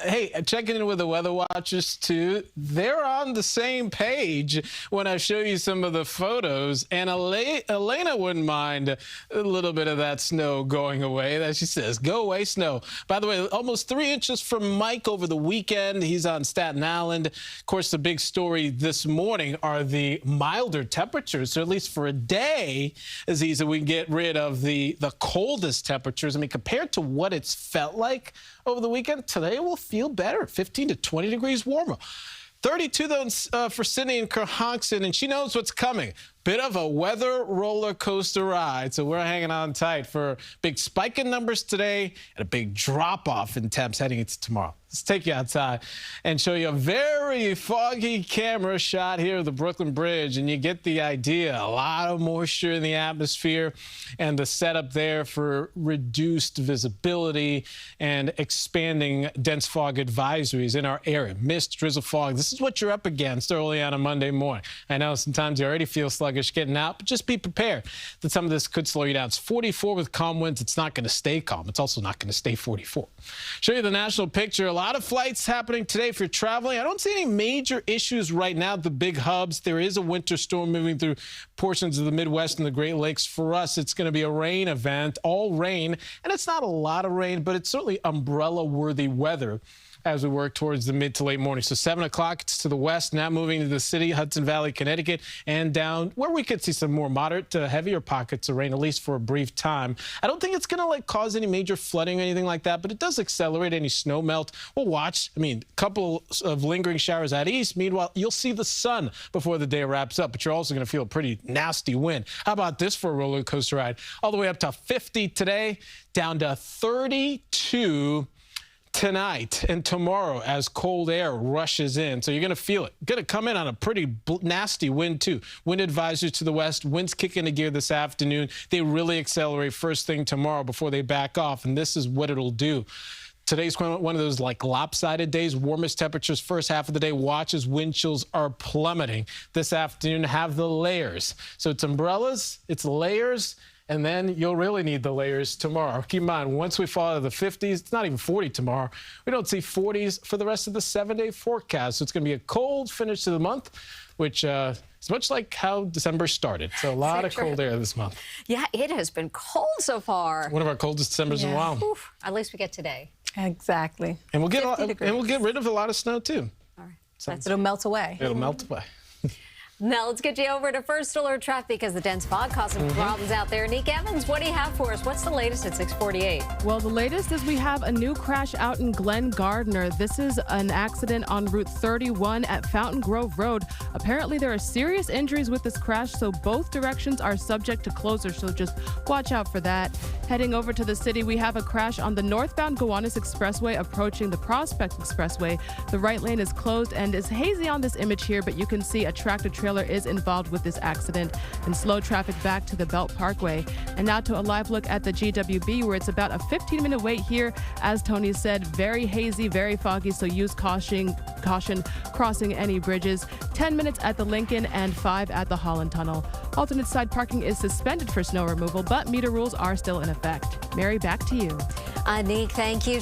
Hey, checking in with the weather watchers too. They're on the same page when I show you some of the photos. And Elena wouldn't mind a little bit of that snow going away. That she says, go away, snow. By the way, almost 3 inches from Mike over the weekend. He's on Staten Island. Of course, the big story this morning are the milder temperatures. So at least for a day, Aziza, we can get rid of the coldest temperatures. I mean, compared to what it's felt like over the weekend, today will feel better, 15 to 20 degrees warmer. 32 though for Sydney and Kerhonkson, and she knows what's coming. Bit of a weather roller coaster ride, so we're hanging on tight for a big spike in numbers today and a big drop off in temps heading into tomorrow. Let's take you outside and show you a very foggy camera shot here of the Brooklyn Bridge, and you get the idea. A lot of moisture in the atmosphere and the setup there for reduced visibility and expanding dense fog advisories in our area. Mist, drizzle, fog. This is what you're up against early on a Monday morning. I know sometimes you already feel sluggish getting out, but just be prepared that some of this could slow you down. It's 44 with calm winds. It's not going to stay calm. It's also not going to stay 44. Show you the national picture. A lot of flights happening today if you're traveling. I don't see any major issues right now at the big hubs. There is a winter storm moving through portions of the Midwest and the Great Lakes. For us, it's going to be a rain event, all rain, and it's not a lot of rain, but it's certainly umbrella-worthy weather as we work towards the mid to late morning. So 7 o'clock, it's to the west, now moving to the city, Hudson Valley, Connecticut, and down where we could see some more moderate to heavier pockets of rain, at least for a brief time. I don't think it's going to cause any major flooding or anything like that, but it does accelerate any snow melt. We'll watch. I mean, a couple of lingering showers out east. Meanwhile, you'll see the sun before the day wraps up, but you're also going to feel a pretty nasty wind. How about this for a roller coaster ride? All the way up to 50 today, down to 32 tonight and tomorrow as cold air rushes in. So you're going to feel it. Going to come in on a pretty nasty wind, too. Wind advisory to the west. Winds kick into gear this afternoon. They really accelerate first thing tomorrow before they back off, and this is what it'll do. Today's one of those lopsided days. Warmest temperatures first half of the day. Watch as wind chills are plummeting. This afternoon, have the layers. So it's umbrellas, it's layers, and then you'll really need the layers tomorrow. Keep in mind, once we fall out of the 50s, it's not even 40 tomorrow. We don't see 40s for the rest of the 7-day forecast. So it's going to be a cold finish to the month, which is much like how December started. So a lot of cold air this month. Yeah, it has been cold so far. One of our coldest Decembers in a while. Oof, at least we get today. Exactly. And we'll get rid of a lot of snow too. All right. So it'll melt away. It'll melt away. Now let's get you over to First Alert Traffic because the dense fog causing problems out there. Nick Evans, what do you have for us? What's the latest at 6:48? Well, the latest is we have a new crash out in Glen Gardner. This is an accident on Route 31 at Fountain Grove Road. Apparently, there are serious injuries with this crash, so both directions are subject to closure, so just watch out for that. Heading over to the city, we have a crash on the northbound Gowanus Expressway approaching the Prospect Expressway. The right lane is closed and is hazy on this image here, but you can see a tractor-trailer is involved with this accident, and slow traffic back to the Belt Parkway. And now to a live look at the GWB, where it's about a 15-minute wait here. As Tony said, very hazy, very foggy, so use caution crossing any bridges. 10 minutes at the Lincoln and 5 at the Holland Tunnel. Alternate side parking is suspended for snow removal, but meter rules are still in effect. Mary, back to you. Nick, thank you.